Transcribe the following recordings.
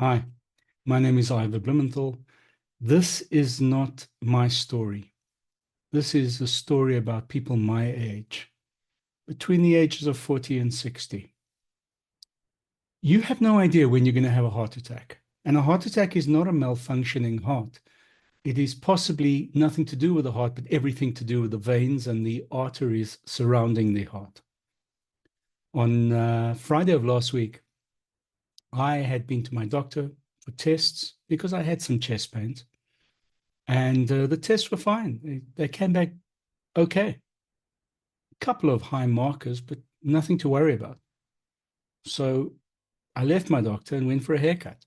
Hi, my name is Ivor Blumenthal. This is not my story. This is a story about people my age, between the ages of 40 and 60. You have no idea when you're going to have a heart attack. And a heart attack is not a malfunctioning heart. It is possibly nothing to do with the heart, but everything to do with the veins and the arteries surrounding the heart. On Friday of last week, I had been to my doctor for tests because I had some chest pains. And the tests were fine. They came back okay. A couple of high markers, but nothing to worry about. So I left my doctor and went for a haircut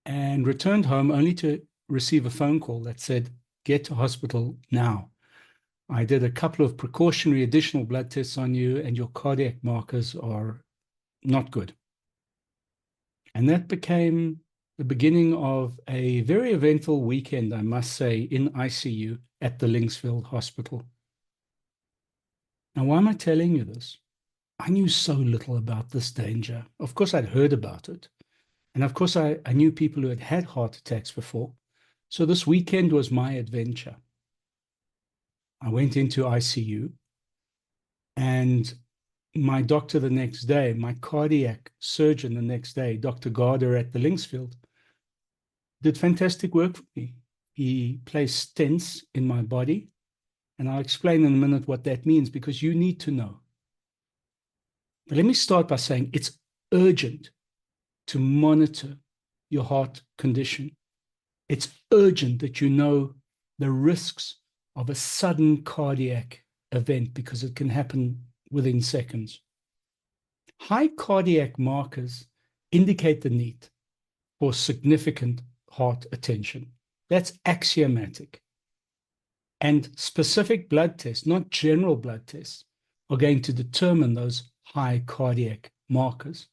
and returned home only to receive a phone call that said, get to hospital now. I did a couple of precautionary additional blood tests on you, and your cardiac markers are not good. And that became the beginning of a very eventful weekend, I must say, in ICU at the Linksfield Hospital. Now, why am I telling you this? I knew so little about this danger. Of course, I'd heard about it. And of course, I knew people who had had heart attacks before. So this weekend was my adventure. I went into ICU, and my doctor the next day, my cardiac surgeon the next day, Dr. Garda at the Linksfield, did fantastic work for me. He placed stents in my body, and I'll explain in a minute what that means because you need to know. But let me start by saying it's urgent to monitor your heart condition. It's urgent that you know the risks of a sudden cardiac event because it can happen within seconds. High cardiac markers indicate the need for significant heart attention. That's axiomatic. And specific blood tests, not general blood tests, are going to determine those high cardiac markers.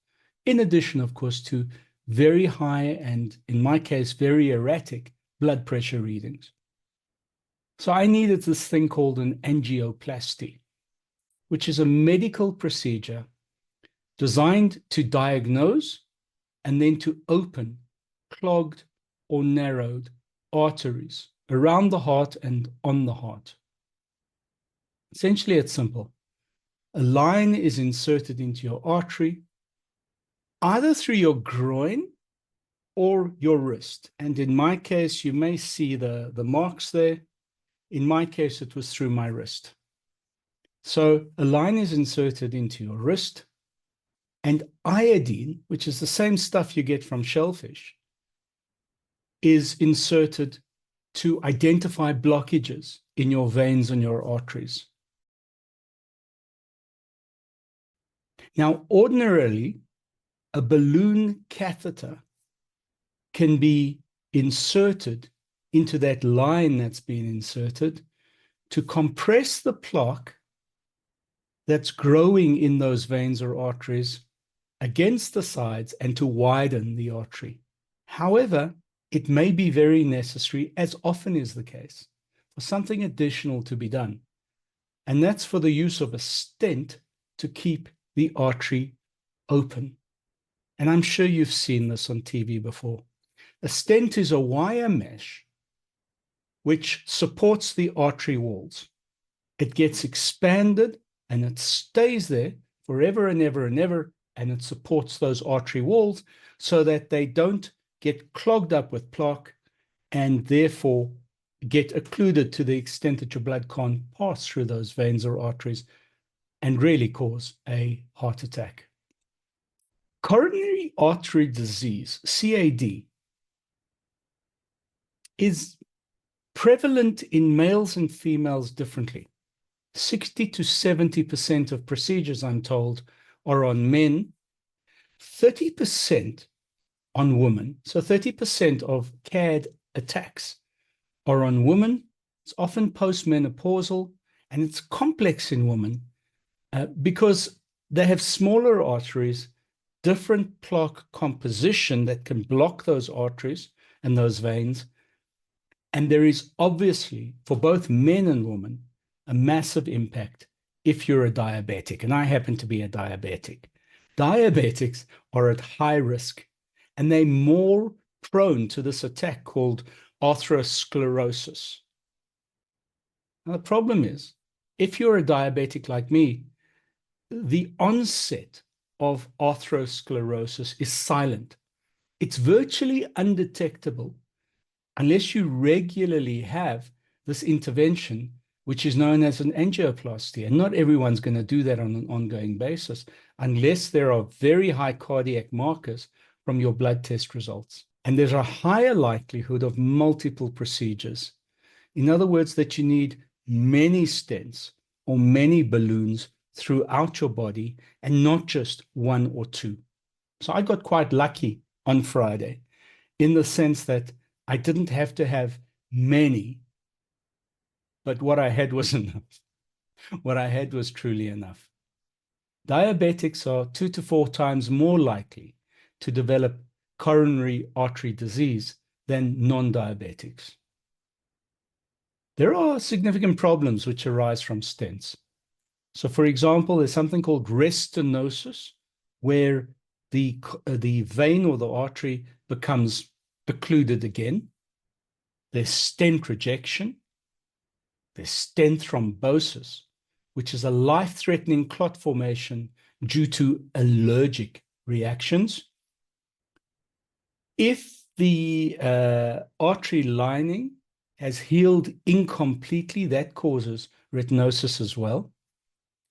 In addition, of course, to very high and, in my case, very erratic blood pressure readings. So I needed this thing called an angioplasty, which is a medical procedure designed to diagnose and then to open clogged or narrowed arteries around the heart and on the heart. Essentially, it's simple. A line is inserted into your artery, either through your groin or your wrist. And in my case, you may see the marks there. In my case, it was through my wrist. So a line is inserted into your wrist, and iodine, which is the same stuff you get from shellfish, is inserted to identify blockages in your veins and your arteries. Now, ordinarily, a balloon catheter can be inserted into that line that's been inserted to compress the plaque that's growing in those veins or arteries against the sides and to widen the artery. However, it may be very necessary, as often is the case, for something additional to be done. And that's for the use of a stent to keep the artery open. And I'm sure you've seen this on TV before. A stent is a wire mesh which supports the artery walls. It gets expanded and it stays there forever and ever and ever, and it supports those artery walls so that they don't get clogged up with plaque and therefore get occluded to the extent that your blood can't pass through those veins or arteries and really cause a heart attack. Coronary artery disease, CAD, is prevalent in males and females differently. 60 to 70% of procedures, I'm told, are on men, 30% on women. So 30% of CAD attacks are on women. It's often postmenopausal, and it's complex in women because they have smaller arteries, different plaque composition that can block those arteries and those veins. And there is obviously, for both men and women, a massive impact if you're a diabetic. And I happen to be a diabetic. Diabetics are at high risk. and they're more prone to this attack called atherosclerosis. Now, the problem is, if you're a diabetic like me, the onset of atherosclerosis is silent. It's virtually undetectable unless you regularly have this intervention, which is known as an angioplasty. And not everyone's going to do that on an ongoing basis unless there are very high cardiac markers from your blood test results. And there's a higher likelihood of multiple procedures. In other words, that you need many stents or many balloons throughout your body and not just one or two. So I got quite lucky on Friday in the sense that I didn't have to have many, but what I had was enough. What I had was truly enough. Diabetics are 2 to 4 times more likely to develop coronary artery disease than non-diabetics. There are significant problems which arise from stents. So, for example, there's something called restenosis, where the vein or the artery becomes occluded again. There's stent rejection. There's stent thrombosis, which is a life-threatening clot formation due to allergic reactions. If the artery lining has healed incompletely, that causes retinosis as well.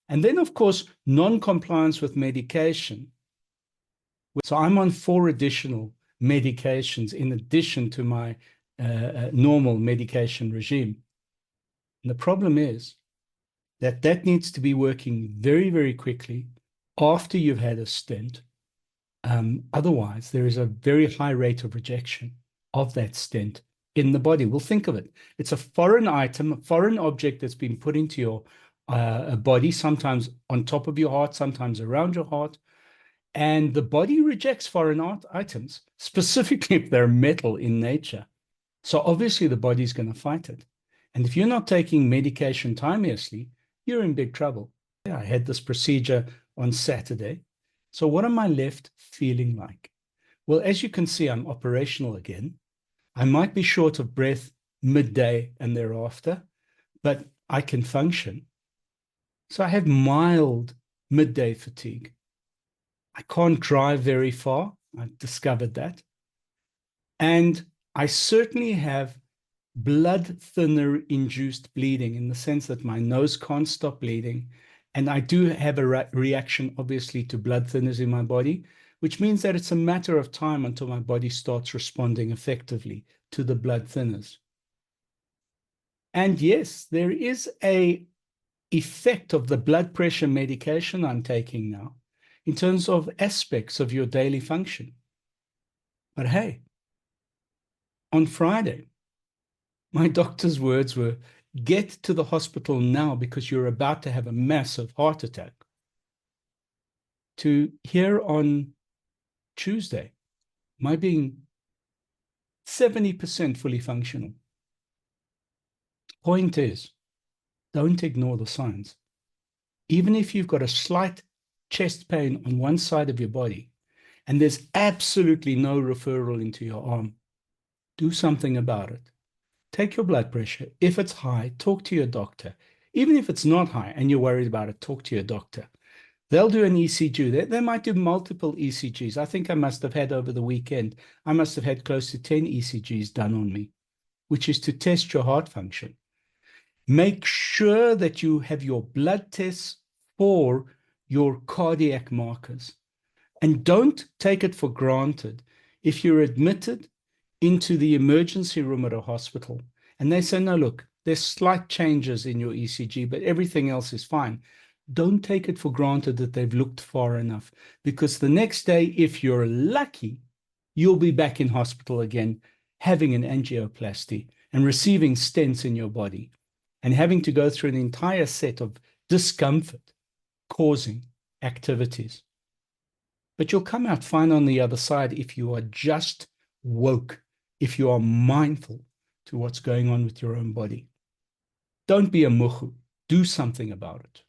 And then, of course, non-compliance with medication. So I'm on 4 additional medications in addition to my normal medication regime. And the problem is that that needs to be working very, very quickly after you've had a stent. Otherwise, there is a very high rate of rejection of that stent in the body. Well, think of it. It's a foreign item, a foreign object that's been put into your body, sometimes on top of your heart, sometimes around your heart. And the body rejects foreign items, specifically if they're metal in nature. So obviously the body's going to fight it. And if you're not taking medication timeously, you're in big trouble. I had this procedure on Saturday. So what am I left feeling like? Well, as you can see, I'm operational again. I might be short of breath midday and thereafter, but I can function. So I have mild midday fatigue. I can't drive very far. I've discovered that. And I certainly have blood thinner induced bleeding in the sense that my nose can't stop bleeding. And I do have a reaction, obviously, to blood thinners in my body, which means that it's a matter of time until my body starts responding effectively to the blood thinners. And yes, there is an effect of the blood pressure medication I'm taking now in terms of aspects of your daily function. But hey, on Friday, my doctor's words were, get to the hospital now because you're about to have a massive heart attack. To here on Tuesday, my being 70% fully functional. Point is, don't ignore the signs. Even if you've got a slight chest pain on one side of your body and there's absolutely no referral into your arm, do something about it. Take your blood pressure. If it's high, talk to your doctor. Even if it's not high and you're worried about it, talk to your doctor. They'll do an ECG. They might do multiple ECGs. I think I must have had over the weekend, I must have had close to 10 ECGs done on me, which is to test your heart function. Make sure that you have your blood tests for your cardiac markers. And don't take it for granted if you're admitted into the emergency room at a hospital and they say, no, look, there's slight changes in your ECG, but everything else is fine. Don't take it for granted that they've looked far enough, because the next day, if you're lucky, you'll be back in hospital again, having an angioplasty and receiving stents in your body and having to go through an entire set of discomfort causing activities. But you'll come out fine on the other side if you are just woke, if you are mindful to what's going on with your own body. Don't be a muhu. Do something about it.